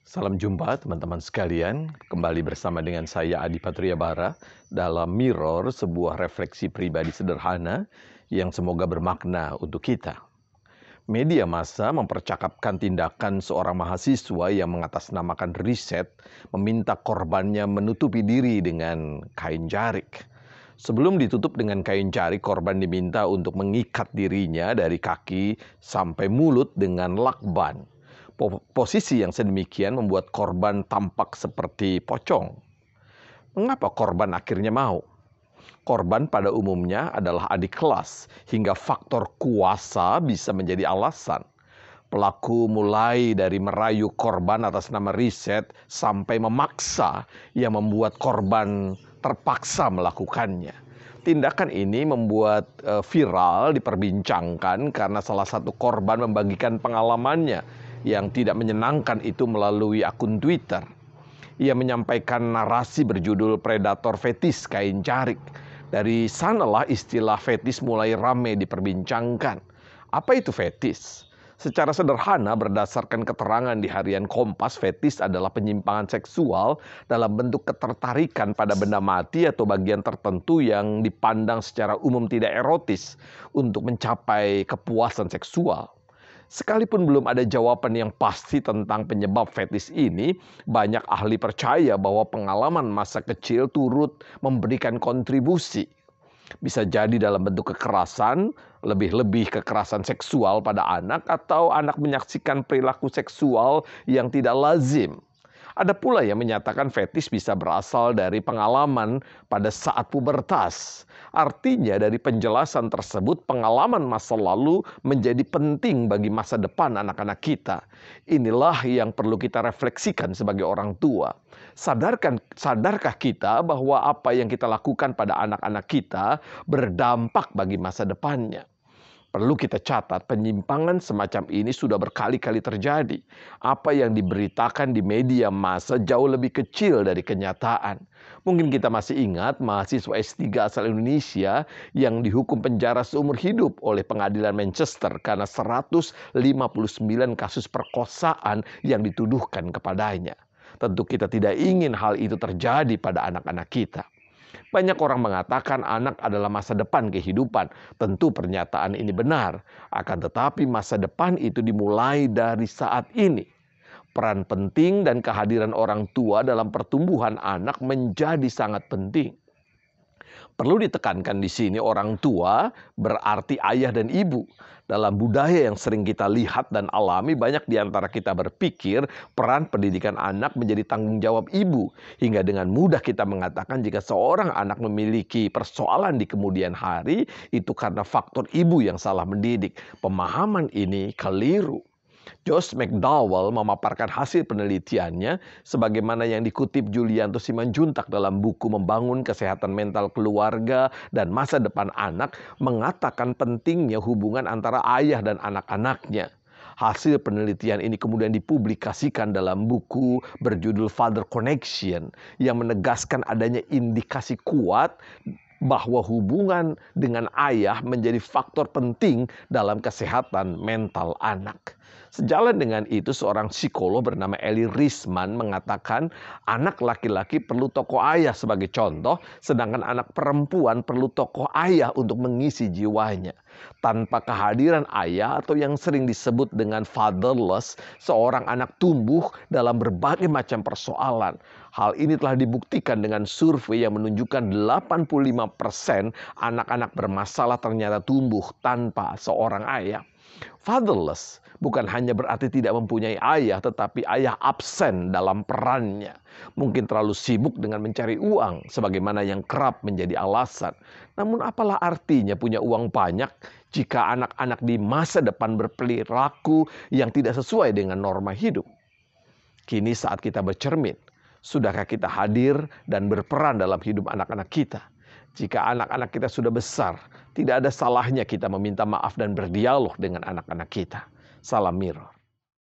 Salam jumpa teman-teman sekalian, kembali bersama dengan saya Adi Patriabara dalam Mirror, sebuah refleksi pribadi sederhana yang semoga bermakna untuk kita. Media massa mempercakapkan tindakan seorang mahasiswa yang mengatasnamakan riset, meminta korbannya menutupi diri dengan kain jarik. Sebelum ditutup dengan kain jarik, korban diminta untuk mengikat dirinya dari kaki sampai mulut dengan lakban. Posisi yang sedemikian membuat korban tampak seperti pocong. Mengapa korban akhirnya mau? Korban pada umumnya adalah adik kelas, hingga faktor kuasa bisa menjadi alasan. Pelaku mulai dari merayu korban atas nama riset sampai memaksa yang membuat korban terpaksa melakukannya. Tindakan ini membuat viral diperbincangkan karena salah satu korban membagikan pengalamannya yang tidak menyenangkan itu melalui akun Twitter. Ia menyampaikan narasi berjudul Predator Fetis Kain Jarik. Dari sanalah istilah fetis mulai ramai diperbincangkan. Apa itu fetis? Secara sederhana berdasarkan keterangan di harian Kompas, fetis adalah penyimpangan seksual dalam bentuk ketertarikan pada benda mati atau bagian tertentu yang dipandang secara umum tidak erotis untuk mencapai kepuasan seksual. Sekalipun belum ada jawaban yang pasti tentang penyebab fetis ini, banyak ahli percaya bahwa pengalaman masa kecil turut memberikan kontribusi. Bisa jadi dalam bentuk kekerasan, lebih-lebih kekerasan seksual pada anak, atau anak menyaksikan perilaku seksual yang tidak lazim. Ada pula yang menyatakan fetis bisa berasal dari pengalaman pada saat pubertas. Artinya dari penjelasan tersebut, pengalaman masa lalu menjadi penting bagi masa depan anak-anak kita. Inilah yang perlu kita refleksikan sebagai orang tua. Sadarkah kita bahwa apa yang kita lakukan pada anak-anak kita berdampak bagi masa depannya? Perlu kita catat, penyimpangan semacam ini sudah berkali-kali terjadi. Apa yang diberitakan di media massa jauh lebih kecil dari kenyataan. Mungkin kita masih ingat mahasiswa S3 asal Indonesia yang dihukum penjara seumur hidup oleh pengadilan Manchester karena 159 kasus perkosaan yang dituduhkan kepadanya. Tentu kita tidak ingin hal itu terjadi pada anak-anak kita. Banyak orang mengatakan anak adalah masa depan kehidupan. Tentu pernyataan ini benar. Akan tetapi masa depan itu dimulai dari saat ini. Peran penting dan kehadiran orang tua dalam pertumbuhan anak menjadi sangat penting. Perlu ditekankan di sini orang tua berarti ayah dan ibu. Dalam budaya yang sering kita lihat dan alami, banyak di antara kita berpikir peran pendidikan anak menjadi tanggung jawab ibu. Hingga dengan mudah kita mengatakan jika seorang anak memiliki persoalan di kemudian hari, itu karena faktor ibu yang salah mendidik. Pemahaman ini keliru. Josh McDowell memaparkan hasil penelitiannya sebagaimana yang dikutip Julianto Simanjuntak dalam buku Membangun Kesehatan Mental Keluarga dan Masa Depan Anak, mengatakan pentingnya hubungan antara ayah dan anak-anaknya. Hasil penelitian ini kemudian dipublikasikan dalam buku berjudul Father Connection yang menegaskan adanya indikasi kuat bahwa hubungan dengan ayah menjadi faktor penting dalam kesehatan mental anak. Sejalan dengan itu, seorang psikolog bernama Eli Risman mengatakan anak laki-laki perlu tokoh ayah sebagai contoh, sedangkan anak perempuan perlu tokoh ayah untuk mengisi jiwanya. Tanpa kehadiran ayah atau yang sering disebut dengan fatherless, seorang anak tumbuh dalam berbagai macam persoalan. Hal ini telah dibuktikan dengan survei yang menunjukkan 85% anak-anak bermasalah ternyata tumbuh tanpa seorang ayah. Fatherless bukan hanya berarti tidak mempunyai ayah, tetapi ayah absen dalam perannya. Mungkin terlalu sibuk dengan mencari uang, sebagaimana yang kerap menjadi alasan. Namun apalah artinya punya uang banyak jika anak-anak di masa depan berperilaku yang tidak sesuai dengan norma hidup? Kini saat kita bercermin, sudahkah kita hadir dan berperan dalam hidup anak-anak kita? Jika anak-anak kita sudah besar, tidak ada salahnya kita meminta maaf dan berdialog dengan anak-anak kita. Salam Mirror.